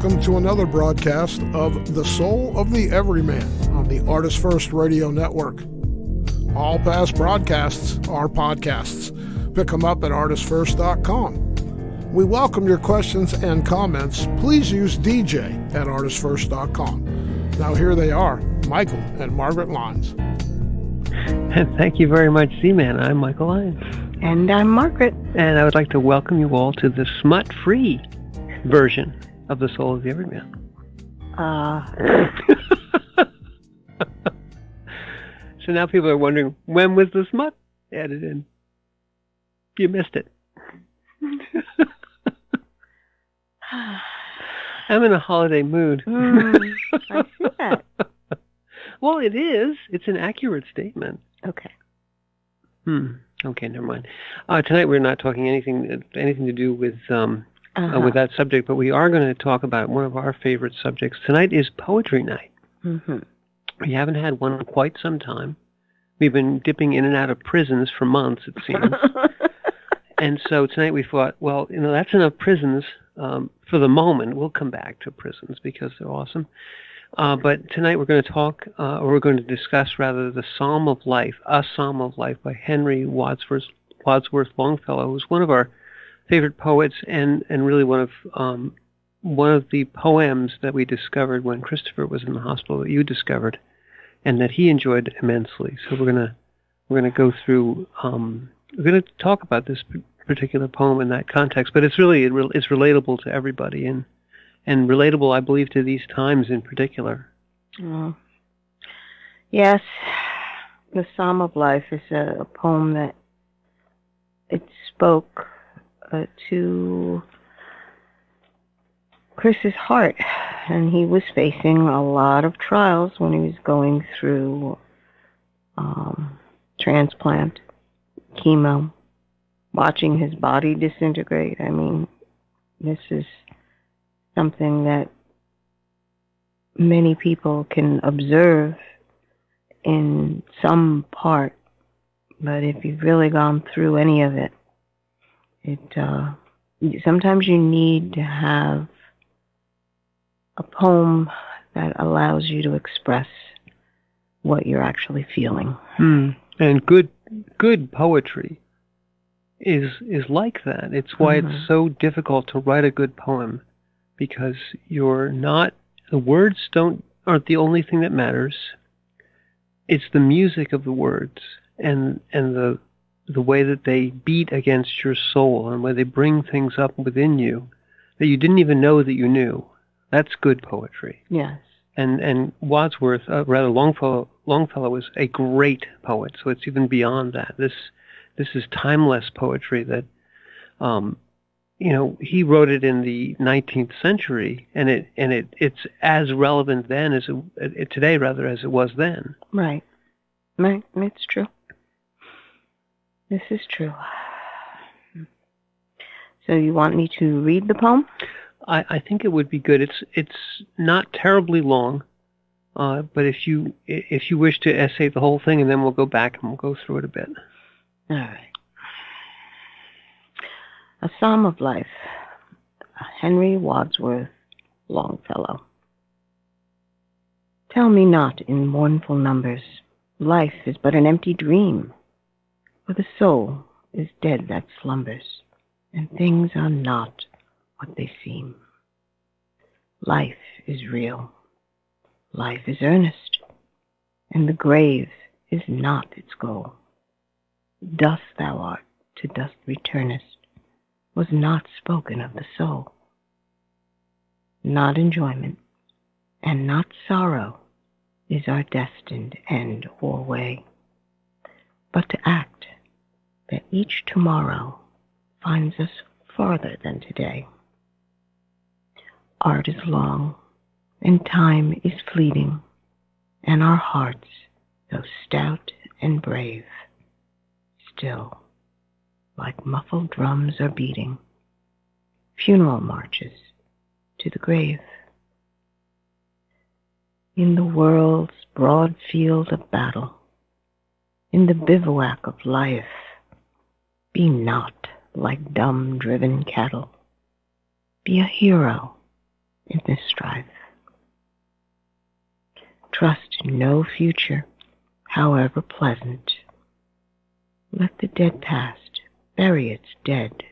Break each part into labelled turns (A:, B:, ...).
A: welcome to another broadcast of The Soul of the Everyman on the ArtistFirst Radio Network. All past broadcasts are podcasts. Pick them up at ArtistFirst.com. We welcome your questions and comments. Please use DJ at ArtistFirst.com. Now here they are, Michael and Margaret Lyons.
B: Thank you very much, Z-Man. I'm Michael Lyons.
C: And I'm Margaret.
B: And I would like to welcome you all to the smut-free version of The Soul of the Everyman. So now people are wondering, when was the smut added in? You missed it. I'm in a holiday mood.
C: I see that.
B: Well, it is. It's an accurate statement.
C: Okay.
B: Okay, never mind. Tonight we're not talking anything to do with that subject, but we are going to talk about one of our favorite subjects. Tonight is Poetry Night. Mm-hmm. We haven't had one in quite some time. We've been dipping in and out of prisons for months, it seems. And so tonight we thought, well, that's enough prisons for the moment. We'll come back to prisons because they're awesome. But tonight we're going to talk, or we're going to discuss, rather, the Psalm of Life, A Psalm of Life by Henry Wadsworth Longfellow, who's one of our favorite poets and really one of the poems that we discovered when Christopher was in the hospital that you discovered, and that he enjoyed immensely. So we're gonna go through. We're going to talk about this particular poem in that context, but it's relatable to everybody and relatable, I believe, to these times in particular.
C: Yes, the Psalm of Life is a poem that it spoke to Chris's heart, and he was facing a lot of trials when he was going through transplant, chemo, watching his body disintegrate. I mean, this is something that many people can observe in some part, but if you've really gone through any of it, sometimes you need to have a poem that allows you to express what you're actually feeling.
B: And good poetry is like that. It's why it's so difficult to write a good poem, because the words aren't the only thing that matters. It's the music of the words and the way that they beat against your soul and where they bring things up within you that you didn't even know that you knew. That's good poetry.
C: Yes.
B: And Wadsworth, Longfellow is a great poet, so it's even beyond that. This is timeless poetry that, he wrote it in the 19th century, and it's as relevant then as today, rather, as it was then.
C: Right. It's true. This is true. So you want me to read the poem?
B: I think it would be good. It's not terribly long, but if you wish to essay the whole thing, and then we'll go back and we'll go through it a bit.
C: All right. A Psalm of Life, Henry Wadsworth Longfellow. Tell me not in mournful numbers, life is but an empty dream, for the soul is dead that slumbers, and things are not what they seem. Life is real, life is earnest, and the grave is not its goal. Dust thou art, to dust returnest, was not spoken of the soul. Not enjoyment, and not sorrow, is our destined end or way, but to act, that each tomorrow finds us farther than today. Art is long, and time is fleeting, and our hearts, though stout and brave, still, like muffled drums, are beating funeral marches to the grave. In the world's broad field of battle, in the bivouac of life, be not like dumb driven cattle. Be a hero in this strife. Trust no future, however pleasant. Let the dead past bury its dead.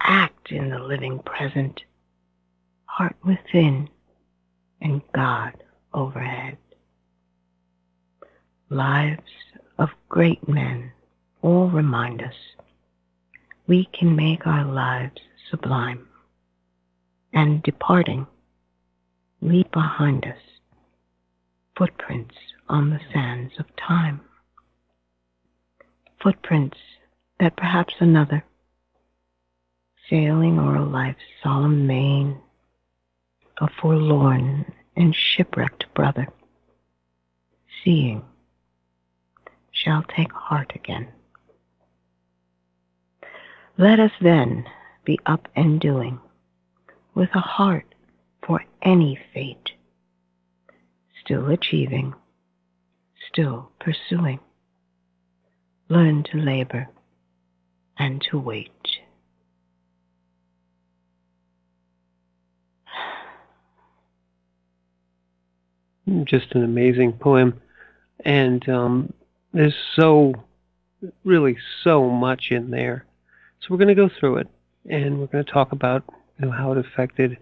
C: Act in the living present, heart within and God overhead. Lives of great men all remind us we can make our lives sublime, and departing, leave behind us footprints on the sands of time. Footprints that perhaps another, sailing o'er life's solemn main, a forlorn and shipwrecked brother, seeing, shall take heart again. Let us then be up and doing, with a heart for any fate, still achieving, still pursuing. Learn to labor and to wait.
B: Just an amazing poem, and there's really so much in there. So we're going to go through it, and we're going to talk about how it affected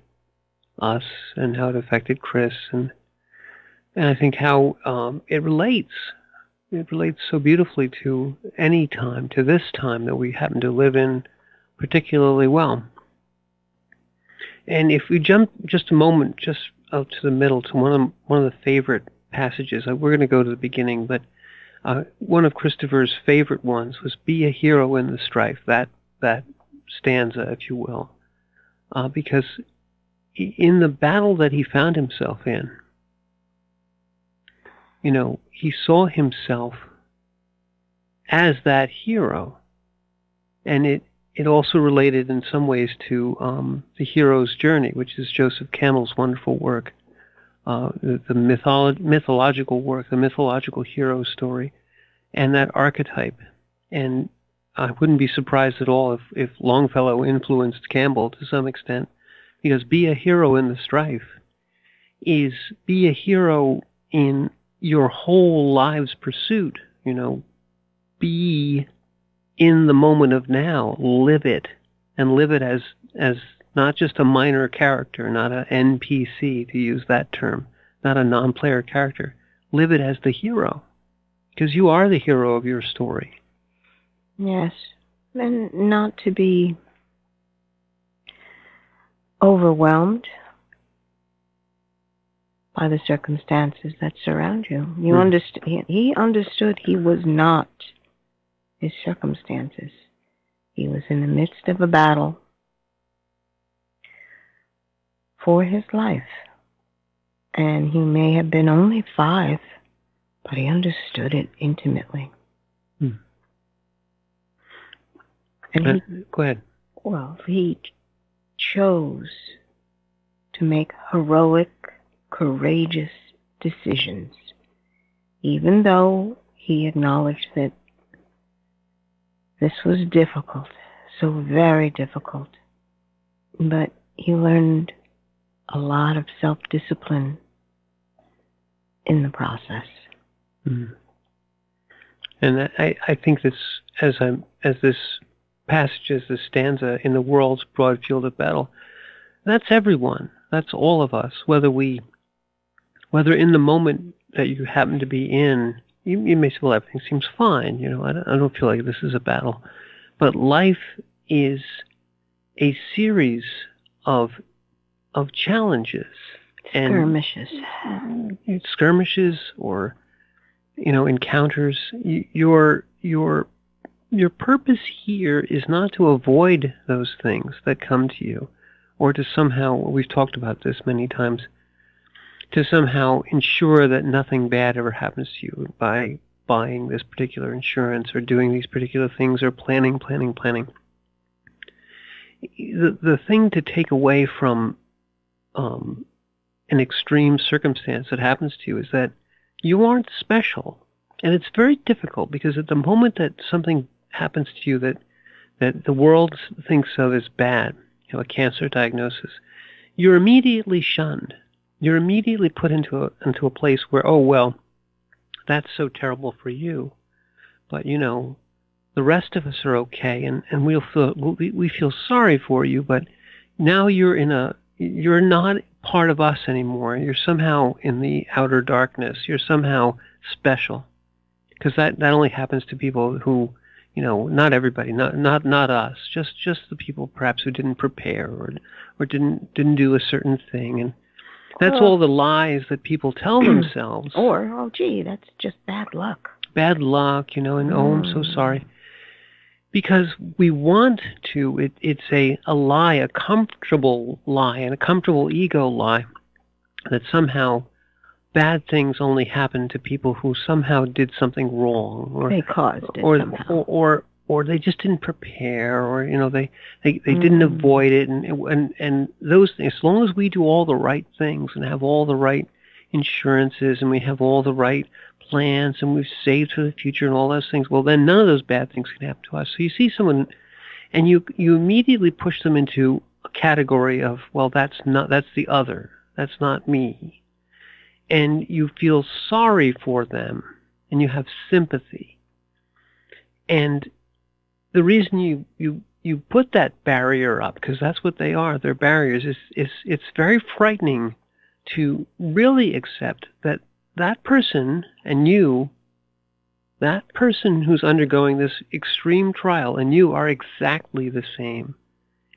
B: us and how it affected Chris, and I think how it relates. It relates so beautifully to any time, to this time that we happen to live in particularly well. And if we jump just a moment, just out to the middle, to one of the favorite passages, we're going to go to the beginning, but one of Christopher's favorite ones was "Be a hero in the strife." That stanza, if you will, because in the battle that he found himself in, he saw himself as that hero, and it also related in some ways to The Hero's Journey, which is Joseph Campbell's wonderful work, the mythological work, the mythological hero story, and that archetype. And I wouldn't be surprised at all if Longfellow influenced Campbell to some extent, because be a hero in the strife is be a hero in your whole life's pursuit. Be in the moment of now, live it, and live it as not just a minor character, not an NPC, to use that term, not a non-player character. Live it as the hero, because you are the hero of your story.
C: Yes, and not to be overwhelmed by the circumstances that surround you. He understood he was not his circumstances. He was in the midst of a battle for his life. And he may have been only 5, but he understood it intimately. And
B: go ahead.
C: Well, he chose to make heroic, courageous decisions, even though he acknowledged that this was difficult, so very difficult. But he learned a lot of self-discipline in the process.
B: Mm. And I think this, as this passage, as this stanza, in the world's broad field of battle, that's everyone. That's all of us. Whether in the moment that you happen to be in, you may say, well, everything seems fine. I don't feel like this is a battle. But life is a series of challenges and skirmishes or encounters. Your purpose here is not to avoid those things that come to you, or to somehow, we've talked about this many times, to somehow ensure that nothing bad ever happens to you by buying this particular insurance or doing these particular things or planning. The thing to take away from an extreme circumstance that happens to you is that you aren't special. And it's very difficult, because at the moment that something happens to you that the world thinks of as bad, have a cancer diagnosis, you're immediately shunned. You're immediately put into a place where, oh, well, that's so terrible for you. But, the rest of us are okay, and we feel sorry for you, but now you're not part of us anymore. You're somehow in the outer darkness. You're somehow special. Because that only happens to people who, not everybody, not us, just the people perhaps who didn't prepare or didn't do a certain thing. And that's all the lies that people tell themselves.
C: Or, oh, gee, that's just bad luck.
B: Bad luck, and oh, I'm so sorry. Because we want to, it's a lie, a comfortable lie, and a comfortable ego lie, that somehow bad things only happen to people who somehow did something wrong, or
C: they caused it somehow.
B: or they just didn't prepare, or they didn't avoid it, and those things. As long as we do all the right things and have all the right insurances, and we have all the right plans, and we've saved for the future and all those things, well, then none of those bad things can happen to us. So you see someone, and you immediately push them into a category of, well, that's the other, that's not me, and you feel sorry for them, and you have sympathy. And the reason you put that barrier up, because that's what they are, they're barriers, is it's very frightening to really accept that person and you, that person who's undergoing this extreme trial and you are exactly the same,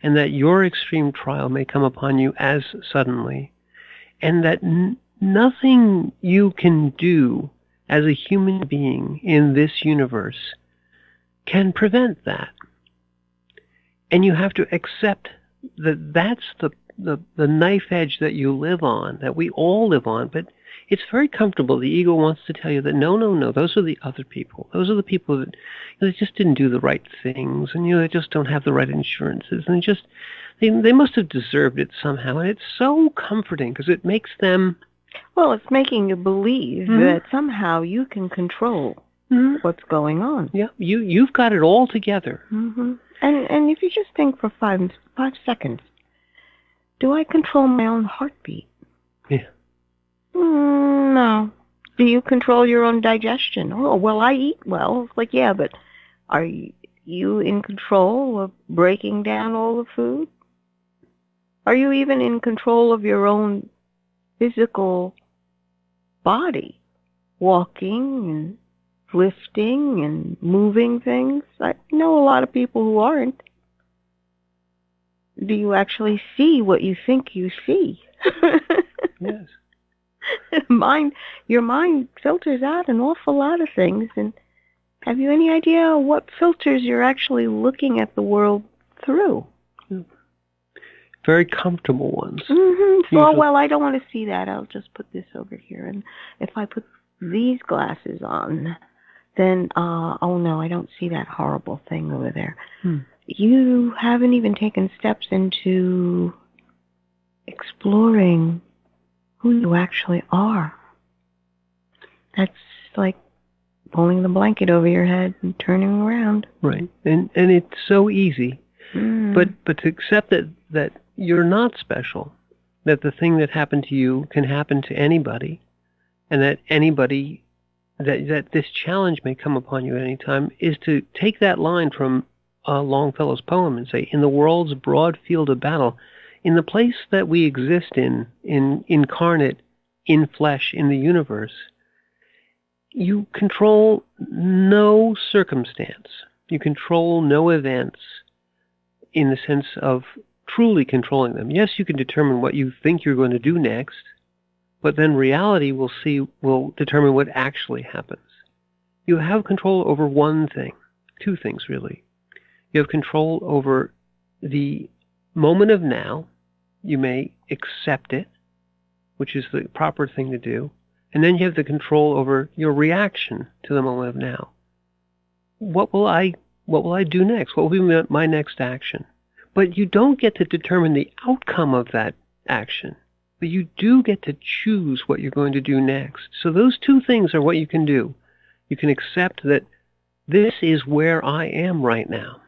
B: and that your extreme trial may come upon you as suddenly, and that nothing you can do as a human being in this universe can prevent that. And you have to accept that that's the knife edge that you live on, that we all live on. But it's very comfortable. The ego wants to tell you that no, those are the other people. Those are the people that they just didn't do the right things, and they just don't have the right insurances, and they must have deserved it somehow. And it's so comforting because it makes them.
C: Well, it's making you believe that somehow you can control what's going on.
B: Yeah, you've got it all together.
C: Mm-hmm. And if you just think for 5 seconds, do I control my own heartbeat?
B: Yeah.
C: No. Do you control your own digestion? Oh, well, I eat well. It's like, yeah, but are you in control of breaking down all the food? Are you even in control of your own physical body? Walking and lifting and moving things? I know a lot of people who aren't. Do you actually see what you think you see?
B: Yes.
C: Your mind filters out an awful lot of things, and have you any idea what filters you're actually looking at the world through?
B: Very comfortable ones.
C: Mm-hmm. So, well, I don't want to see that. I'll just put this over here, and if I put these glasses on, then, oh no, I don't see that horrible thing over there. You haven't even taken steps into exploring who you actually are. That's like pulling the blanket over your head and turning around.
B: Right. And it's so easy. But to accept that you're not special, that the thing that happened to you can happen to anybody, and that anybody, that this challenge may come upon you at any time, is to take that line from Longfellow's poem and say, in the world's broad field of battle, in the place that we exist in incarnate, in flesh, in the universe, you control no circumstance. You control no events in the sense of truly controlling them. Yes, you can determine what you think you're going to do next, but then reality will determine what actually happens. You have control over one thing, two things really. You have control over the moment of now. You may accept it, which is the proper thing to do. And then you have the control over your reaction to the moment of now. What will I do next? What will be my next action? But you don't get to determine the outcome of that action. But you do get to choose what you're going to do next. So those two things are what you can do. You can accept that this is where I am right now.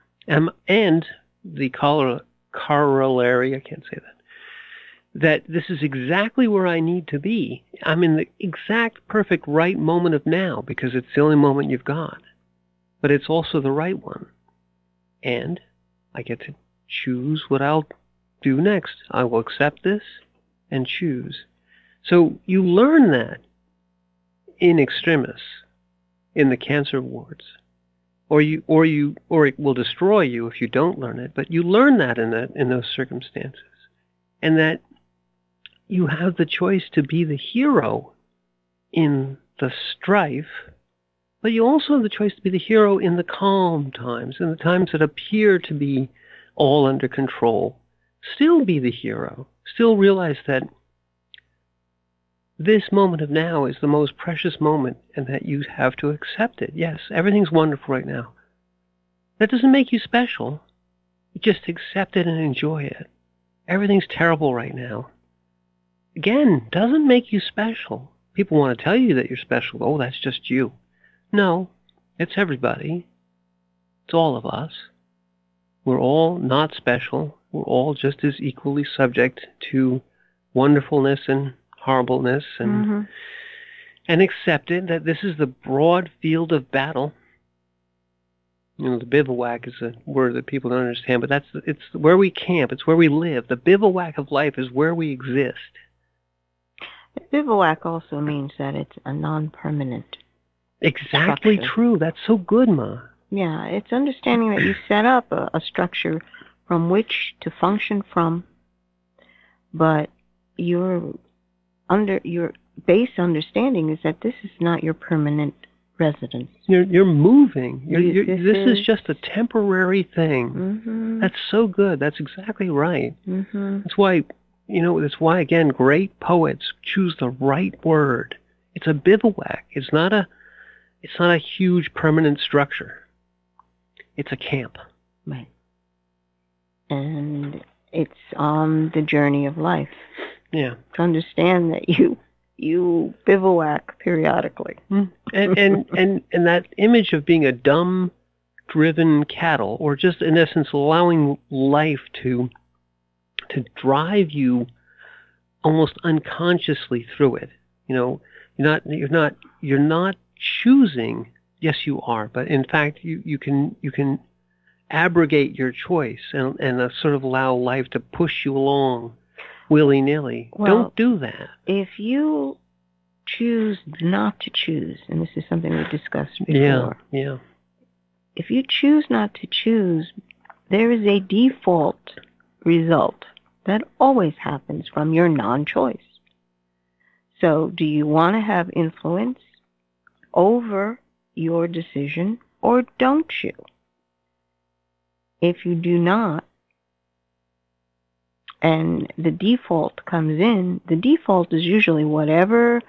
B: And the cholera corollary, I can't say that this is exactly where I need to be. I'm in the exact perfect right moment of now because it's the only moment you've got. But it's also the right one. And I get to choose what I'll do next. I will accept this and choose. So you learn that in extremis, in the cancer wards. Or it will destroy you if you don't learn it. But you learn that in those circumstances. And that you have the choice to be the hero in the strife, but you also have the choice to be the hero in the calm times, in the times that appear to be all under control. Still be the hero. Still realize that this moment of now is the most precious moment and that you have to accept it. Yes, everything's wonderful right now. That doesn't make you special. You just accept it and enjoy it. Everything's terrible right now. Again, doesn't make you special. People want to tell you that you're special. Oh, that's just you. No, it's everybody. It's all of us. We're all not special. We're all just as equally subject to wonderfulness and horribleness, and accept it that this is the broad field of battle. You know, the bivouac is a word that people don't understand, but it's where we camp. It's where we live. The bivouac of life is where we exist.
C: Bivouac also means that it's a non-permanent
B: Exactly
C: structure.
B: True. That's so good, Ma.
C: Yeah, it's understanding that you set up a structure from which to function from, but your base understanding is that this is not your permanent residence.
B: You're moving. This is just a temporary thing.
C: Mm-hmm.
B: That's so good. That's exactly right.
C: Mm-hmm.
B: That's why, again, great poets choose the right word. It's a bivouac. It's not a huge permanent structure. It's a camp.
C: Right. And it's on the journey of life.
B: Yeah.
C: To understand that you bivouac periodically.
B: And that image of being a dumb, driven cattle, or just in essence allowing life to drive you almost unconsciously through it. You're not choosing. Yes, you are, but in fact, you can abrogate your choice and sort of allow life to push you along willy-nilly.
C: Well,
B: don't do that.
C: If you choose not to choose, and this is something we discussed before.
B: Yeah.
C: If you choose not to choose, there is a default result that always happens from your non-choice. So, do you want to have influence over your decision, or don't you? If you do not, and the default comes in, the default is usually whatever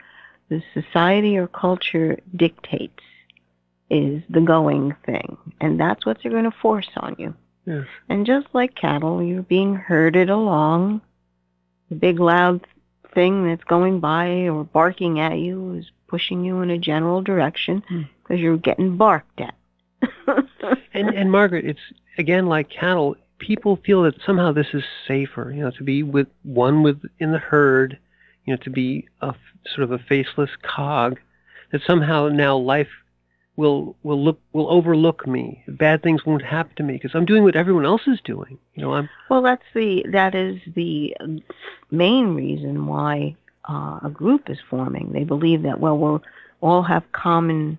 C: the society or culture dictates is the going thing. And that's what they're going to force on you.
B: Yes.
C: And just like cattle, you're being herded along. The big loud thing that's going by or barking at you is pushing you in a general direction because you're getting barked at.
B: and Margaret, it's again like cattle. People feel that somehow this is safer, to be in the herd, to be a sort of a faceless cog, that somehow now life will overlook me. Bad things won't happen to me because I'm doing what everyone else is doing.
C: Well, that is the main reason why a group is forming. They believe that we'll all have common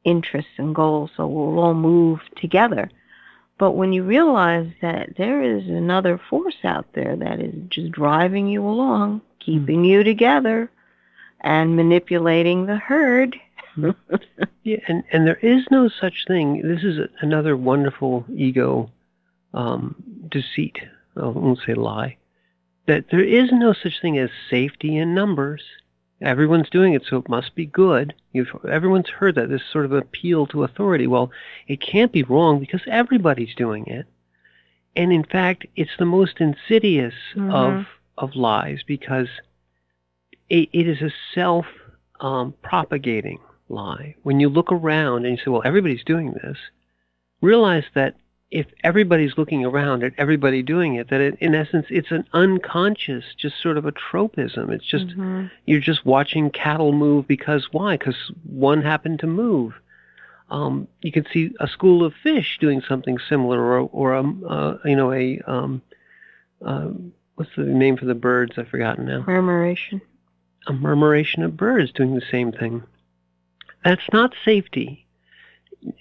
C: interests and goals, so we'll all move together. But when you realize that there is another force out there that is just driving you along, keeping you together, and manipulating the herd.
B: Yeah, and there is no such thing. This is another wonderful ego deceit. I won't say lie. That there is no such thing as safety in numbers. Everyone's doing it, so it must be good. Everyone's heard that, this sort of appeal to authority. Well, it can't be wrong because everybody's doing it. And in fact, it's the most insidious of lies because it is a self-propagating lie. When you look around and you say, well, everybody's doing this, realize that if everybody's looking around at everybody doing it, that in essence it's an unconscious, just sort of a tropism. It's just you're just watching cattle move because why? Because one happened to move. You can see a school of fish doing something similar, or what's the name for the birds? I've forgotten now.
C: Murmuration.
B: A murmuration of birds doing the same thing. That's not safety.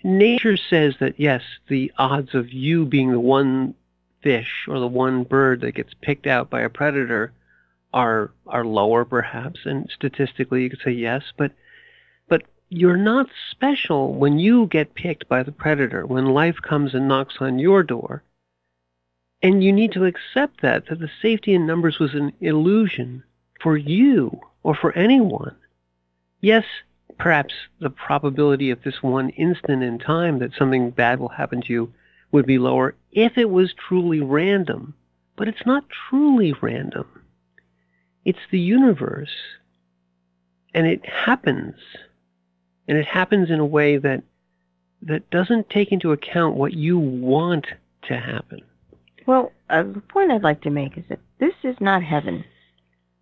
B: Nature says that, yes, the odds of you being the one fish or the one bird that gets picked out by a predator are lower, perhaps, and statistically you could say yes, but you're not special when you get picked by the predator, when life comes and knocks on your door. And you need to accept that the safety in numbers was an illusion for you or for anyone. Yes, perhaps the probability of this one instant in time that something bad will happen to you would be lower if it was truly random. But it's not truly random. It's the universe. And it happens. And it happens in a way that doesn't take into account what you want to happen.
C: Well, the point I'd like to make is that this is not heaven.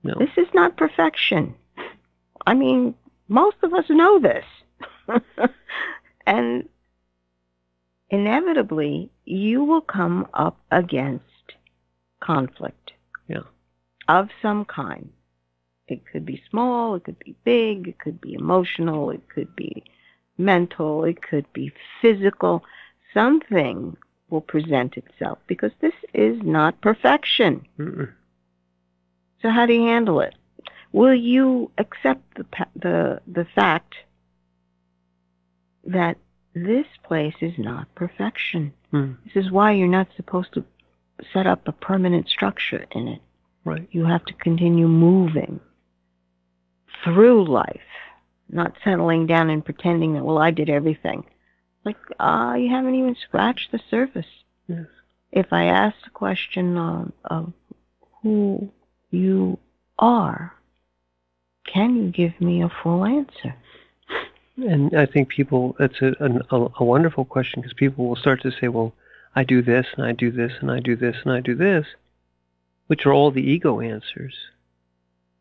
B: No.
C: This is not perfection. I mean, most of us know this. And inevitably, you will come up against conflict.
B: Yeah.
C: Of some kind. It could be small, it could be big, it could be emotional, it could be mental, it could be physical. Something will present itself because this is not perfection.
B: Mm-mm.
C: So how do you handle it? Will you accept the fact that this place is not perfection? This is why you're not supposed to set up a permanent structure in it.
B: Right.
C: You have to continue moving through life, not settling down and pretending that, well, I did everything. Like, you haven't even scratched the surface.
B: Yes.
C: If I ask the question of who you are, can you give me a full answer?
B: And I think that's a wonderful question, because people will start to say, well, I do this, and I do this, and I do this, and I do this, which are all the ego answers.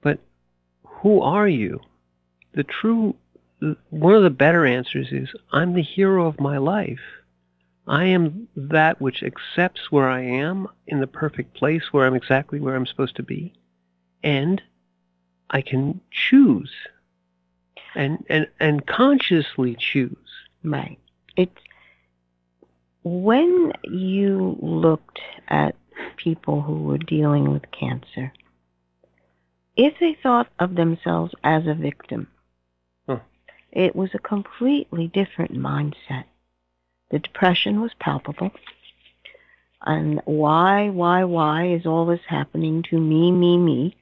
B: But who are you? One of the better answers is, I'm the hero of my life. I am that which accepts where I am in the perfect place, where I'm exactly where I'm supposed to be. And I can choose and consciously choose.
C: Right. It's when you looked at people who were dealing with cancer, if they thought of themselves as a victim, it was a completely different mindset. The depression was palpable. And why is all this happening to me?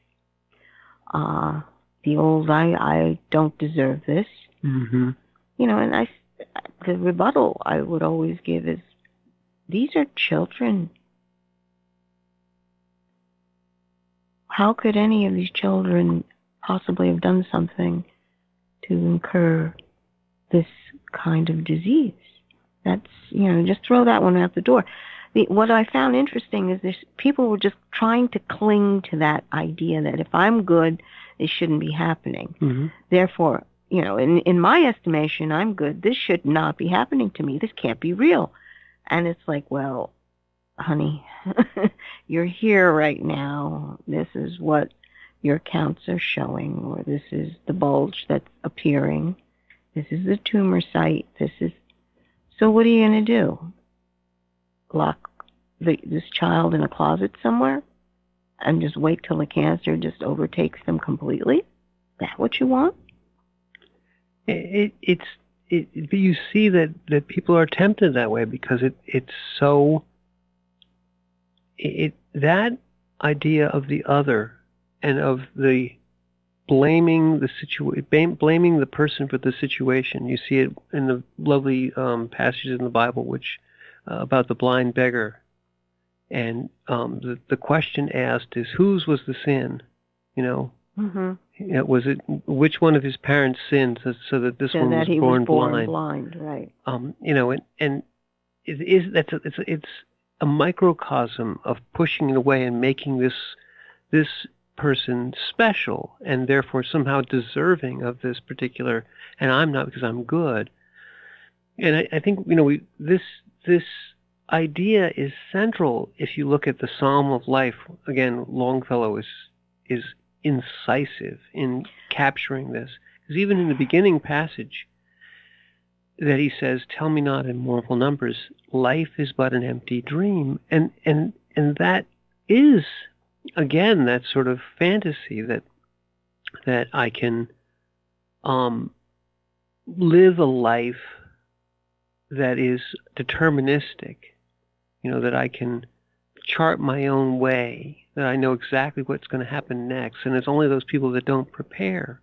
C: The old, I don't deserve this.
B: Mm-hmm.
C: You know, and the rebuttal I would always give is, these are children. How could any of these children possibly have done something to incur this kind of disease? That's, just throw that one out the door. What I found interesting is this: people were just trying to cling to that idea that if I'm good, this shouldn't be happening.
B: Mm-hmm.
C: Therefore, in my estimation, I'm good. This should not be happening to me. This can't be real. And it's like, well, honey, you're here right now. This is what your counts are showing, or this is the bulge that's appearing. This is the tumor site. So what are you going to do? Lock this child in a closet somewhere and just wait till the cancer just overtakes them completely? Is that what you want?
B: But you see that people are tempted that way because it's so. That idea of the other and of the blaming the person for the situation. You see it in the lovely passages in the Bible, which about the blind beggar, and the question asked is, whose was the sin?
C: Mm-hmm.
B: Was it, which one of his parents sinned so that this one was born blind?
C: Blind, right?
B: And it's a microcosm of pushing it away and making this person special and therefore somehow deserving of this particular, and I'm not because I'm good. And I think this idea is central if you look at the Psalm of Life. Again, Longfellow is incisive in capturing this, because even in the beginning passage that he says, "Tell me not in mournful numbers, life is but an empty dream," and that is, again, that sort of fantasy that I can live a life that is deterministic, that I can chart my own way, that I know exactly what's going to happen next, and it's only those people that don't prepare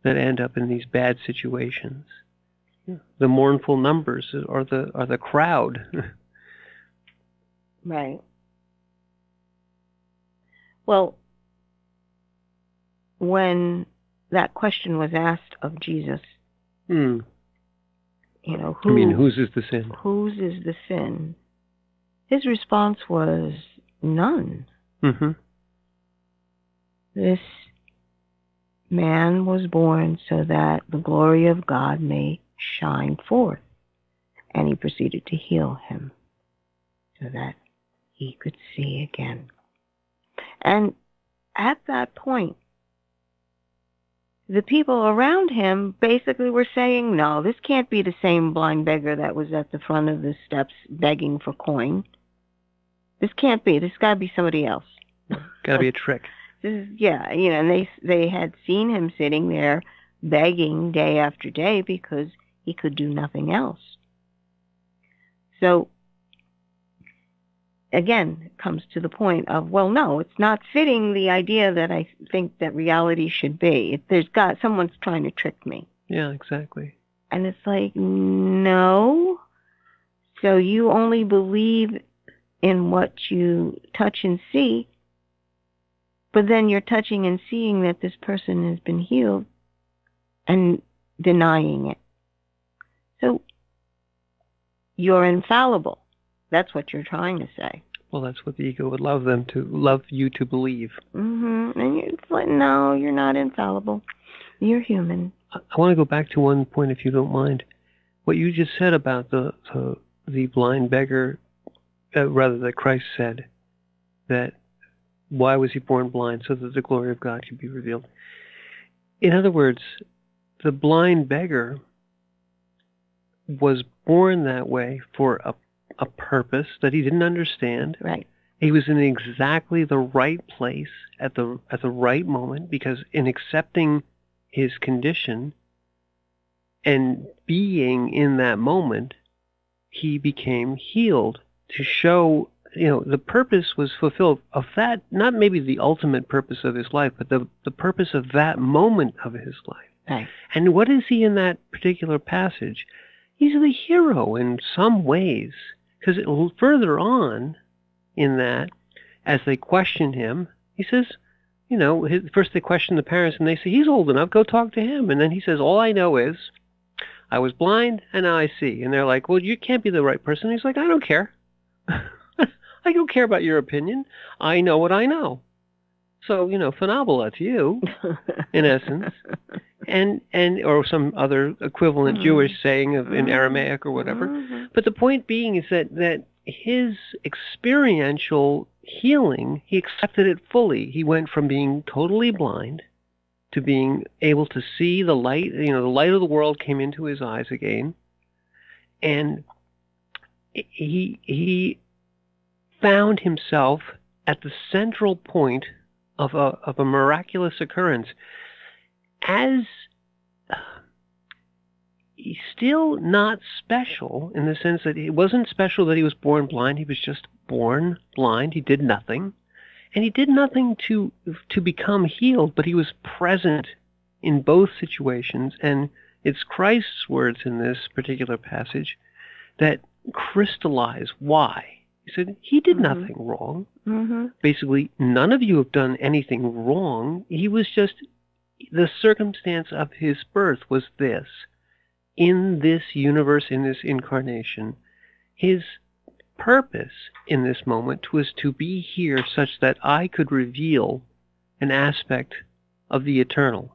B: that end up in these bad situations. The mournful numbers are the crowd.
C: Right. Well, when that question was asked of Jesus, whose
B: is the sin?
C: Whose is the sin? His response was none.
B: Mm-hmm.
C: This man was born so that the glory of God may shine forth. And he proceeded to heal him so that he could see again. And at that point, the people around him basically were saying, no, this can't be the same blind beggar that was at the front of the steps begging for coin. This can't be. This got to be somebody else.
B: Got to be a trick.
C: And they had seen him sitting there begging day after day because he could do nothing else. So, again, it comes to the point of, well, no, it's not fitting the idea that I think that reality should be. Someone's trying to trick me.
B: Yeah, exactly.
C: And it's like, no. So you only believe in what you touch and see, but then you're touching and seeing that this person has been healed and denying it. So you're infallible. That's what you're trying to say.
B: Well, that's what the ego would love you to believe.
C: Mm-hmm. And it's like, no, you're not infallible. You're human.
B: I want to go back to one point, if you don't mind. What you just said about the blind beggar, that Christ said that why was he born blind? So that the glory of God could be revealed. In other words, the blind beggar was born that way for a purpose that he didn't understand.
C: Right.
B: He was in exactly the right place at the right moment, because in accepting his condition and being in that moment, he became healed to show, the purpose was fulfilled of that, not maybe the ultimate purpose of his life, but the purpose of that moment of his life.
C: Right.
B: And what is he in that particular passage? He's the hero in some ways, because further on in that, as they question him, he says, first they question the parents and they say, he's old enough, go talk to him. And then he says, all I know is I was blind and now I see. And they're like, well, you can't be the right person. He's like, I don't care. I don't care about your opinion. I know what I know. So, phenomenal to you, in essence. And or some other equivalent Jewish saying in Aramaic or whatever. But the point being is that his experiential healing, he accepted it fully. He went from being totally blind to being able to see the light. The light of the world came into his eyes again. And he found himself at the central point of a miraculous occurrence, as he's still not special in the sense that it wasn't special that he was born blind. He was just born blind. He did nothing. And he did nothing to become healed, but he was present in both situations. And it's Christ's words in this particular passage that crystallize why. He said, he did nothing wrong. Basically, none of you have done anything wrong. He was just, the circumstance of his birth was this. In this universe, in this incarnation, His purpose in this moment was to be here such that I could reveal an aspect of the eternal.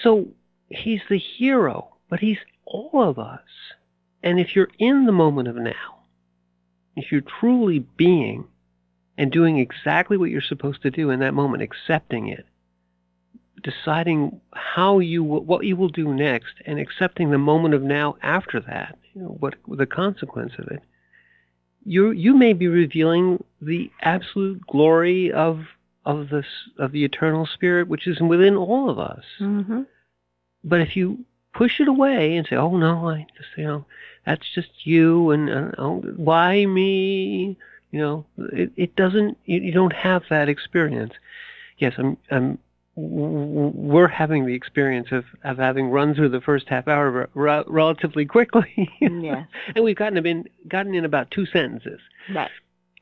B: So he's the hero, but he's all of us. And if you're in the moment of now, if you're truly being and doing exactly what you're supposed to do in that moment, accepting it, deciding what you will do next, and accepting the moment of now after that, what the consequence of it, you may be revealing the absolute glory of the eternal spirit, which is within all of us.
C: Mm-hmm.
B: But if you push it away and say, "Oh no, that's just you," and why me? It doesn't. You don't have that experience. Yes, we're having the experience of having run through the first half hour relatively quickly.
C: Yes.
B: And we've gotten in about 2 sentences.
C: Right.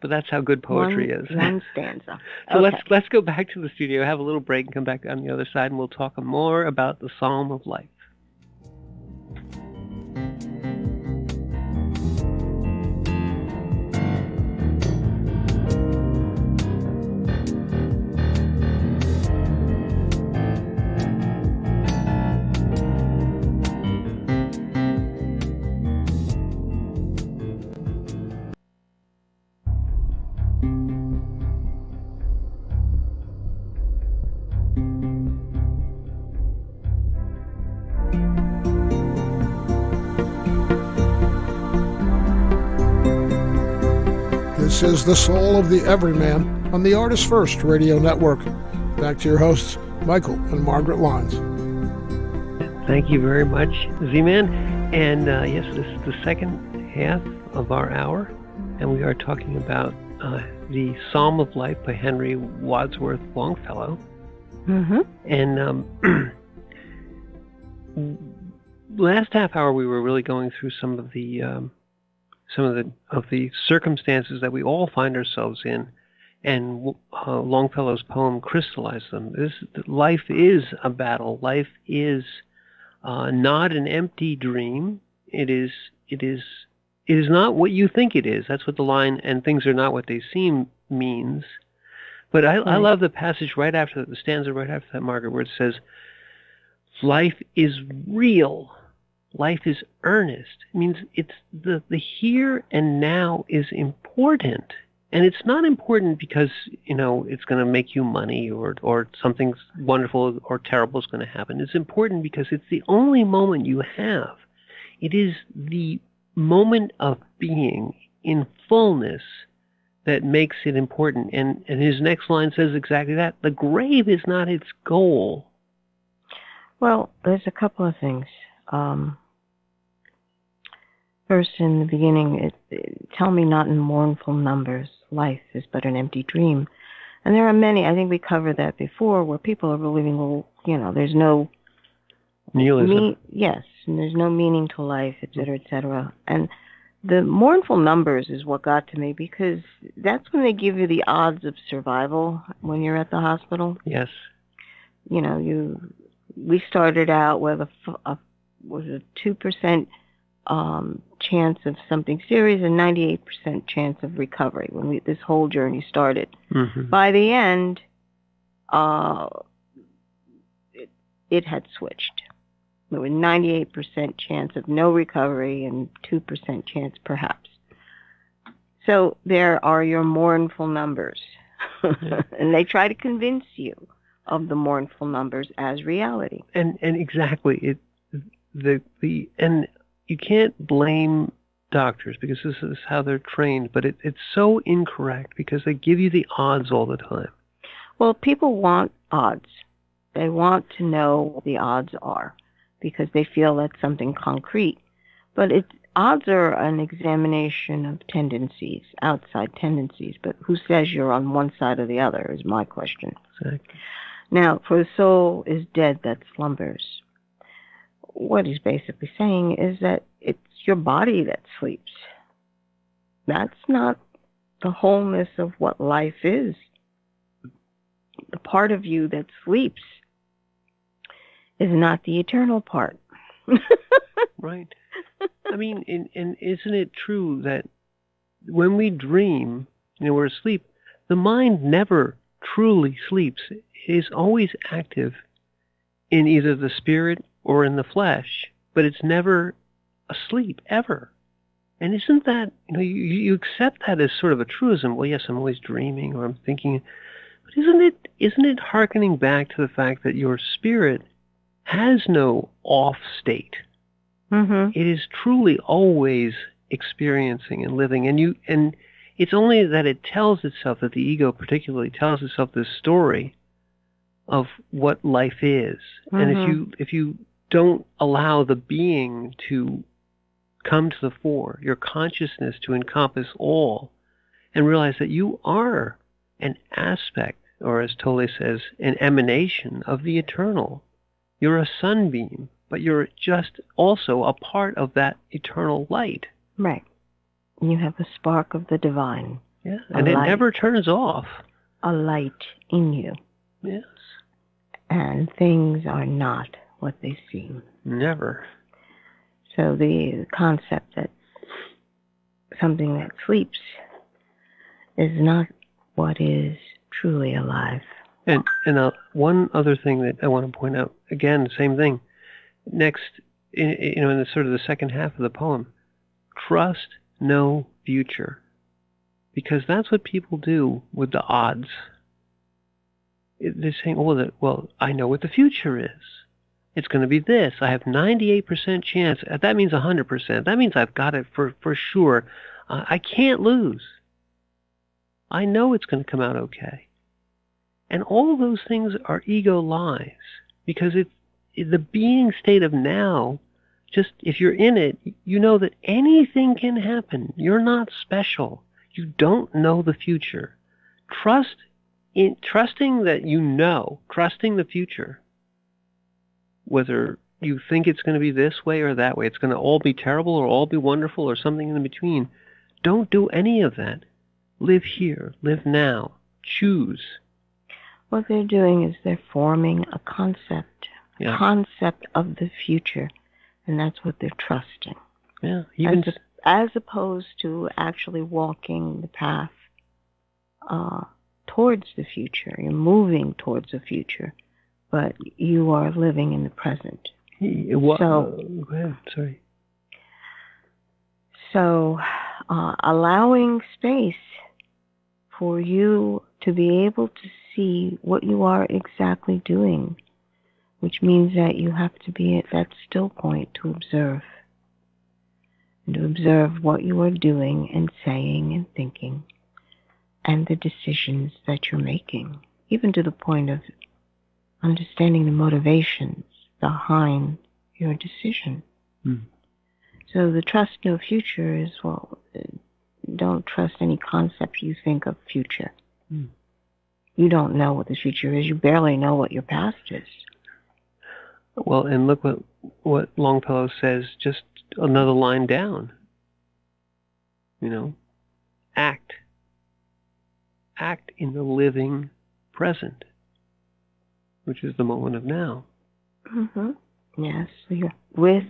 B: But that's how good poetry is.
C: One stanza.
B: So
C: okay.
B: let's go back to the studio, have a little break, and come back on the other side, and we'll talk more about the Psalm of Life.
A: This is The Soul of the Everyman on the ArtistFirst Radio Network. Back to your hosts, Michael and Margaret Lyons.
B: Thank you very much, Z-Man. And yes, this is the second half of our hour, and we are talking about the Psalm of Life by Henry Wadsworth Longfellow.
C: Mm-hmm.
B: And last half hour we were really going through some of the circumstances that we all find ourselves in, and Longfellow's poem crystallized them. Life is a battle. Life is not an empty dream. It is not what you think it is. That's what the line "and things are not what they seem" means. But I love the passage right after that, the stanza right after that, Margaret, where it says, "Life is real. Life is earnest." It means it's the here and now is important. And it's not important because, it's going to make you money or something wonderful or terrible is going to happen. It's important because it's the only moment you have. It is the moment of being in fullness that makes it important. And his next line says exactly that. The grave is not its goal.
C: Well, there's a couple of things. First, in the beginning, tell me not in mournful numbers, life is but an empty dream. And there are many, I think we covered that before, where people are believing, there's no...
B: Nihilism.
C: Yes, and there's no meaning to life, et cetera, And the mournful numbers is what got to me, because that's when they give you the odds of survival when you're at the hospital.
B: Yes.
C: We started out with was a 2% chance of something serious and 98% chance of recovery when this whole journey started.
B: Mm-hmm.
C: By the end, it had switched. There was 98% chance of no recovery and 2% chance perhaps. So there are your mournful numbers. And they try to convince you of the mournful numbers as reality.
B: And exactly. And you can't blame doctors because this is how they're trained, but it's so incorrect because they give you the odds all the time.
C: Well, people want odds. They want to know what the odds are because they feel that's something concrete. But odds are an examination of tendencies, outside tendencies. But who says you're on one side or the other is my question.
B: Exactly.
C: Now, for the soul is dead that slumbers. What he's basically saying is that it's your body that sleeps. That's not the wholeness of what life is. The part of you that sleeps is not the eternal part.
B: Right. I mean, and isn't it true that when we dream, we're asleep, the mind never truly sleeps. It is always active in either the spirit or in the flesh, but it's never asleep, ever. And isn't that, you accept that as sort of a truism. Well, yes, I'm always dreaming or I'm thinking. But isn't it hearkening back to the fact that your spirit has no off state?
C: Mm-hmm.
B: It is truly always experiencing and living, and it's only that it tells itself, that the ego particularly tells itself this story of what life is.
C: Mm-hmm.
B: And if you don't allow the being to come to the fore, your consciousness to encompass all, and realize that you are an aspect, or as Tolle says, an emanation of the eternal. You're a sunbeam, but you're just also a part of that eternal light.
C: Right. You have a spark of the divine.
B: Yeah, and it never turns off.
C: A light in you.
B: Yes.
C: And things are not what they seem.
B: Never.
C: So the concept that something that sleeps is not what is truly alive.
B: And one other thing that I want to point out, again, same thing. Next, in the sort of the second half of the poem, trust no future, because that's what people do with the odds. They're saying, well, I know what the future is. It's going to be this. I have 98% chance. That means 100%. That means I've got it for sure. I can't lose. I know it's going to come out okay. And all of those things are ego lies, because it's the being state of now. Just if you're in it, you know that anything can happen. You're not special. You don't know the future. Trusting that trusting the future, whether you think it's going to be this way or that way, it's going to all be terrible or all be wonderful or something in between. Don't do any of that. Live here. Live now. Choose.
C: What they're doing is they're forming a concept of the future, and that's what they're trusting.
B: Yeah,
C: as opposed to actually walking the path towards the future. You're moving towards the future, but you are living in the present.
B: Go ahead. Sorry.
C: So, allowing space for you to be able to see what you are exactly doing, which means that you have to be at that still point to observe. And to observe what you are doing and saying and thinking, and the decisions that you're making, even to the point of understanding the motivations behind your decision.
B: Mm.
C: So the trust no future is, don't trust any concept you think of future.
B: Mm.
C: You don't know what the future is. You barely know what your past is.
B: Well, and look what Longfellow says just another line down. Act. Act in the living present, which is the moment of now.
C: Mm-hmm. Yes, with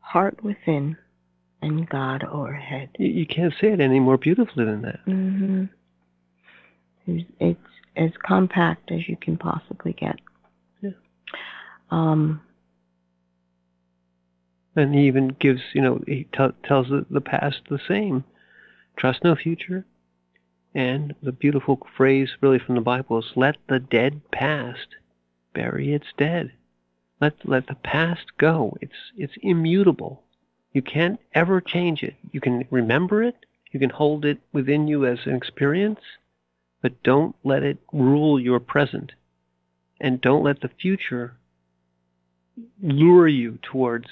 C: heart within and God overhead.
B: You can't say it any more beautifully than that.
C: Mm-hmm. It's as compact as you can possibly get.
B: Yeah. And he even gives, he tells the past the same. Trust no future. And the beautiful phrase really from the Bible is, let the dead past bury its dead. Let the past go. It's immutable. You can't ever change it. You can remember it. You can hold it within you as an experience, but don't let it rule your present. And don't let the future lure you towards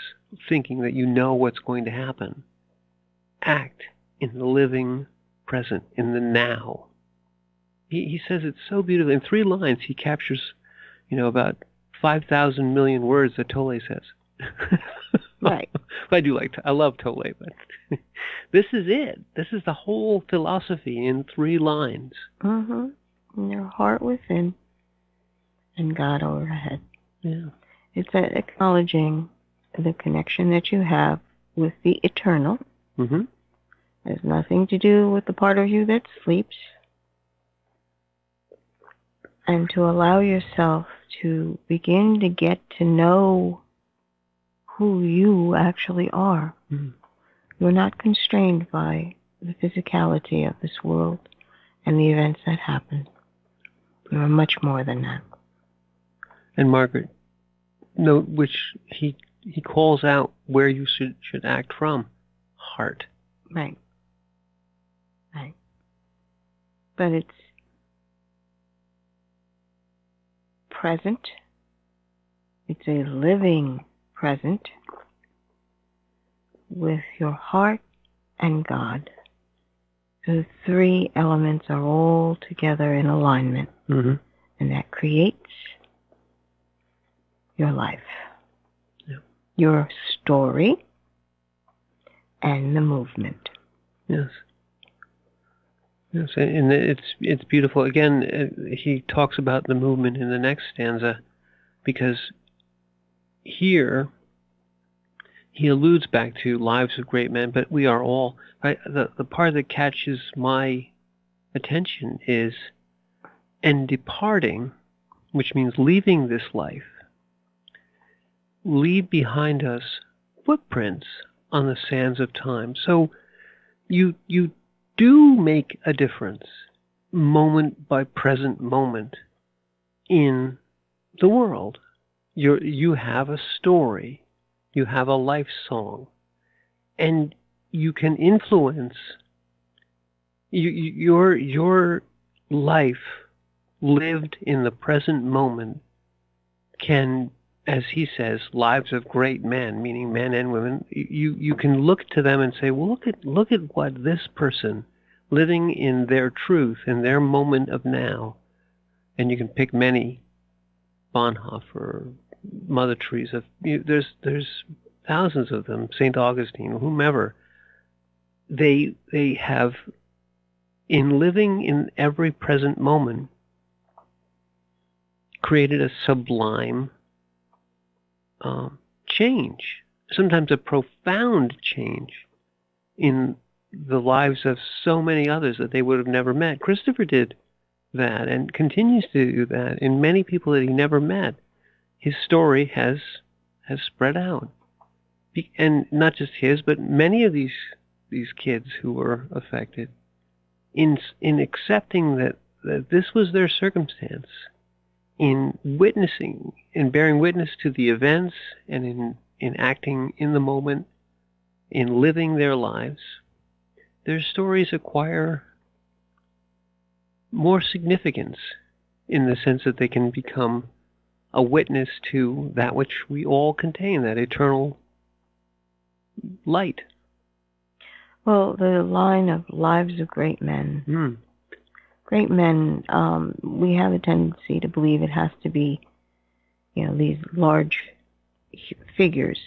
B: thinking that you know what's going to happen. Act in the living present, in the now. He says it so beautifully. In 3 lines, he captures, about 5,000 million words that Tolle says.
C: Right.
B: I love Tolle, but this is it. This is the whole philosophy in 3 lines.
C: Mm-hmm. In your heart within and God overhead.
B: Yeah.
C: It's acknowledging the connection that you have with the eternal.
B: Mm-hmm.
C: It has nothing to do with the part of you that sleeps. And to allow yourself to begin to get to know who you actually are.
B: Mm-hmm.
C: You're not constrained by the physicality of this world and the events that happen. You are much more than that.
B: And Margaret, note which he calls out where you should act from. Heart.
C: Right. Right. But it's present. It's a living present with your heart and God. The three elements are all together in alignment.
B: Mm-hmm.
C: And that creates your life, your story, and the movement.
B: Yes. Yes, and it's beautiful. Again, he talks about the movement in the next stanza, because here he alludes back to lives of great men, but we are all, right? The part that catches my attention is, and departing, which means leaving this life, leave behind us footprints on the sands of time. So you do make a difference, moment by present moment, in the world. You have a story, you have a life song, and you can influence your life lived in the present moment can, as he says, lives of great men, meaning men and women, you can look to them and say, well, look at what this person living in their truth, in their moment of now, and you can pick many, Bonhoeffer, Mother Teresa, there's thousands of them, St. Augustine, whomever, they have, in living in every present moment, created a sublime change, sometimes a profound change in the lives of so many others that they would have never met. Christopher did that and continues to do that in many people that he never met. His story has spread out. And not just his, but many of these kids who were affected, in accepting that this was their circumstance, in witnessing and bearing witness to the events, and in acting in the moment, in living their lives, their stories acquire more significance in the sense that they can become a witness to that which we all contain, that eternal light.
C: Well, the line of lives of great men. Great men, we have a tendency to believe it has to be, these large figures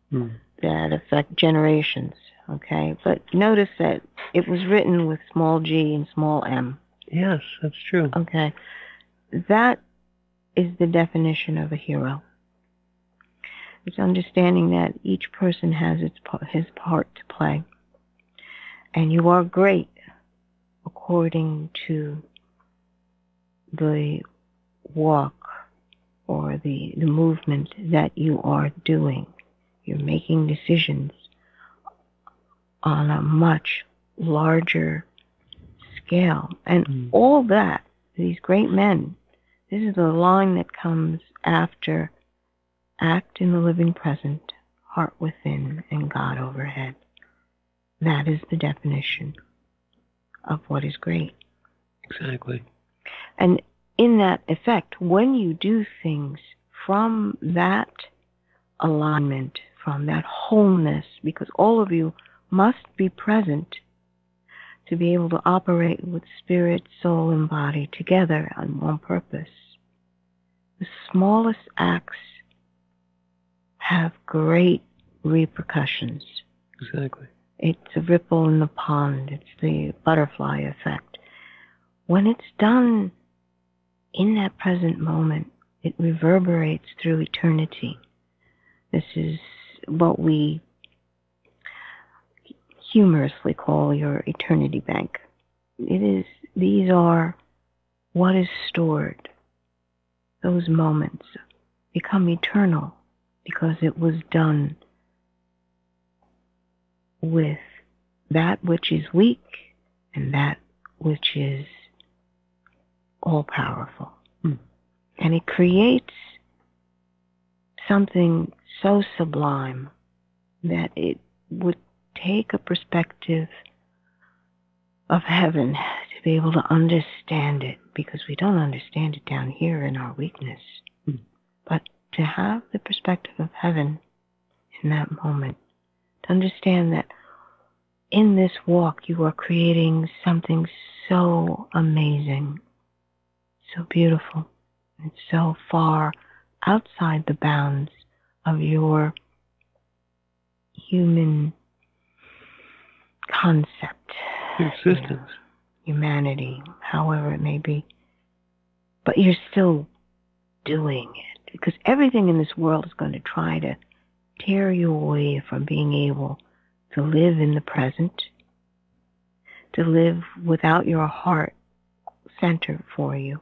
C: that affect generations, okay? But notice that it was written with small g and small m.
B: Yes, that's true.
C: Okay. That is the definition of a hero. It's understanding that each person has his part to play. And you are great according to the walk or the movement that you are doing. You're making decisions on a much larger scale. And all that, these great men, this is the line that comes after act in the living present, heart within, and God overhead. That is the definition of what is great.
B: Exactly.
C: And in that effect, when you do things from that alignment, from that wholeness, because all of you must be present to be able to operate with spirit, soul, and body together on one purpose. The smallest acts have great repercussions.
B: Exactly.
C: It's a ripple in the pond. It's the butterfly effect. When it's done in that present moment, it reverberates through eternity. This is what we humorously call your eternity bank. These are what is stored. Those moments become eternal because it was done with that which is weak and that which is all-powerful. And it creates something so sublime that it would take a perspective of heaven to be able to understand it, because we don't understand it down here in our weakness. But to have the perspective of heaven in that moment, to understand that in this walk you are creating something so amazing, so beautiful, and so far outside the bounds of your human concept,
B: existence,
C: humanity, however it may be. But you're still doing it, because everything in this world is going to try to tear you away from being able to live in the present, to live without your heart center for you,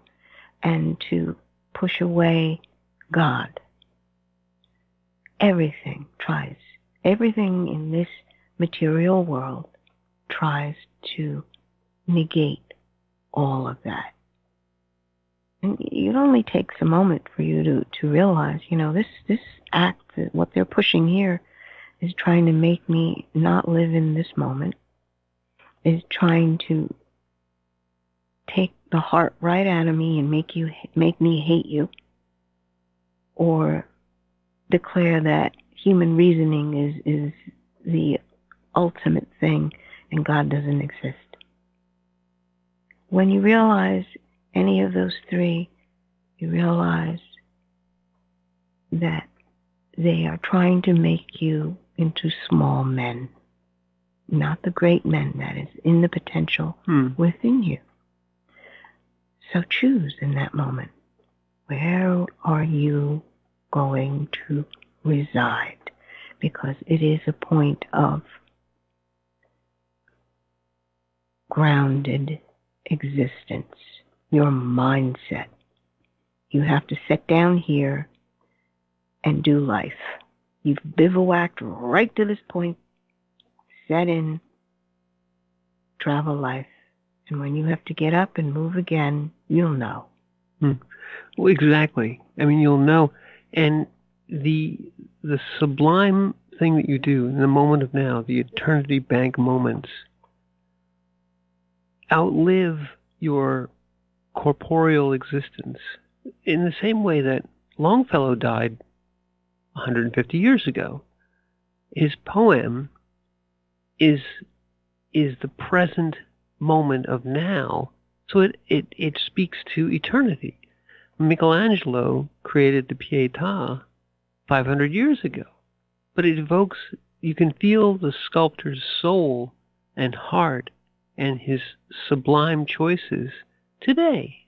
C: and to push away God. Everything in this material world tries to negate all of that. And it only takes a moment for you to realize, this act, what they're pushing here, is trying to make me not live in this moment, is trying to take the heart right out of me and make me hate you, or declare that human reasoning is the ultimate thing and God doesn't exist. When you realize any of those three, you realize that they are trying to make you into small men, not the great men that is in the potential within you. So choose in that moment. Where are you going to reside? Because it is a point of grounded existence, your mindset. You have to sit down here and do life. You've bivouacked right to this point, set in, travel life. And when you have to get up and move again, you'll know.
B: Well, exactly. I mean, you'll know. And the sublime thing that you do in the moment of now, the eternity bank moments, outlive your corporeal existence in the same way that Longfellow died 150 years ago. His poem is the present moment of now, so it speaks to eternity. Michelangelo created the Pietà 500 years ago, but it evokes, you can feel the sculptor's soul and heart and his sublime choices today,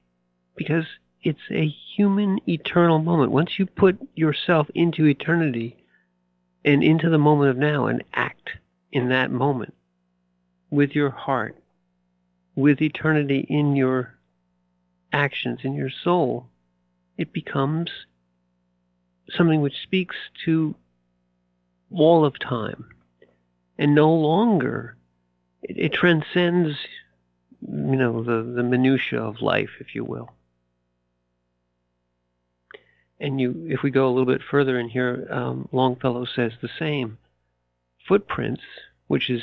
B: because it's a human eternal moment. Once you put yourself into eternity and into the moment of now and act in that moment with your heart, with eternity in your actions, in your soul, it becomes something which speaks to all of time, and no longer it transcends, the minutiae of life, if you will. And if we go a little bit further in here, Longfellow says the same. Footprints, which is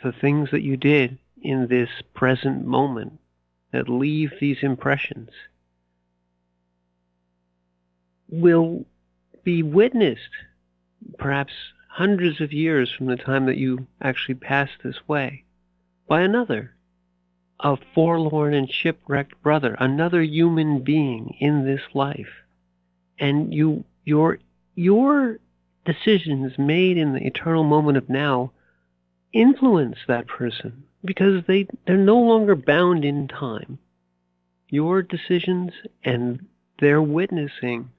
B: the things that you did in this present moment that leave these impressions, will be witnessed perhaps hundreds of years from the time that you actually passed this way by another, a forlorn and shipwrecked brother, another human being in this life. And your decisions made in the eternal moment of now influence that person, because they're no longer bound in time. Your decisions and their witnessing,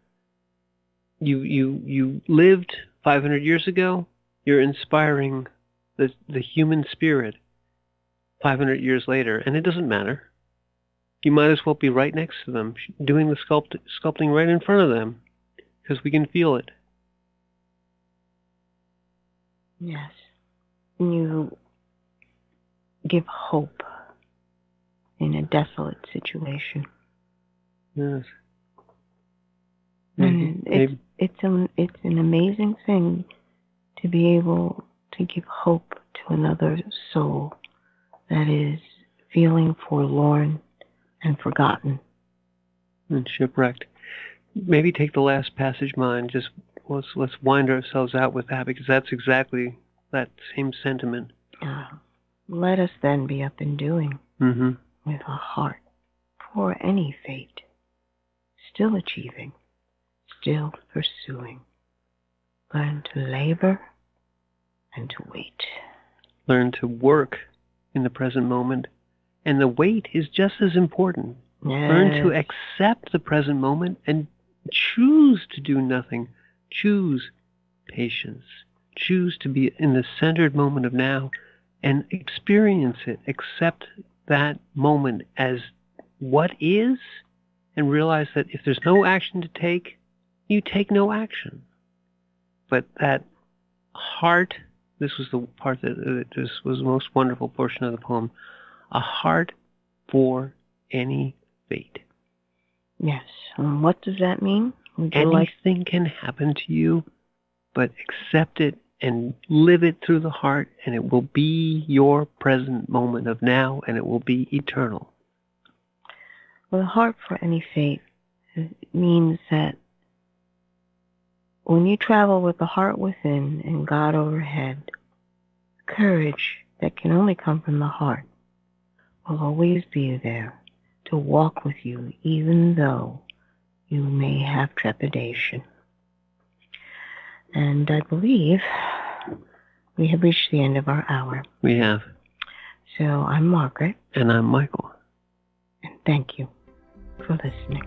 B: you lived 500 years ago, you're inspiring the human spirit 500 years later, and it doesn't matter. You might as well be right next to them, doing the sculpting right in front of them, because we can feel it.
C: Yes. You give hope in a desolate situation.
B: Yes.
C: And it's an amazing thing to be able to give hope to another soul that is feeling forlorn and forgotten.
B: And shipwrecked. Maybe take the last passage mine. Just let's wind ourselves out with that, because that's exactly that same sentiment.
C: Let us then be up and doing
B: Mm-hmm.
C: with a heart for any fate, still achieving, still pursuing. Learn to labor and to wait.
B: Learn to work in the present moment, and the wait is just as important.
C: Yes.
B: Learn to accept the present moment and choose to do nothing. Choose patience. Choose to be in the centered moment of now and experience it. Accept that moment as what is, and realize that if there's no action to take, you take no action. But that heart, this was the part that this was the most wonderful portion of the poem, a heart for any fate.
C: Yes. What does that mean?
B: Anything can happen to you, but accept it and live it through the heart, and it will be your present moment of now, and it will be eternal.
C: Well, a heart for any fate means that when you travel with the heart within and God overhead, courage that can only come from the heart will always be there to walk with you, even though you may have trepidation. And I believe we have reached the end of our hour.
B: We have.
C: So I'm Margaret.
B: And I'm Michael.
C: And thank you for listening.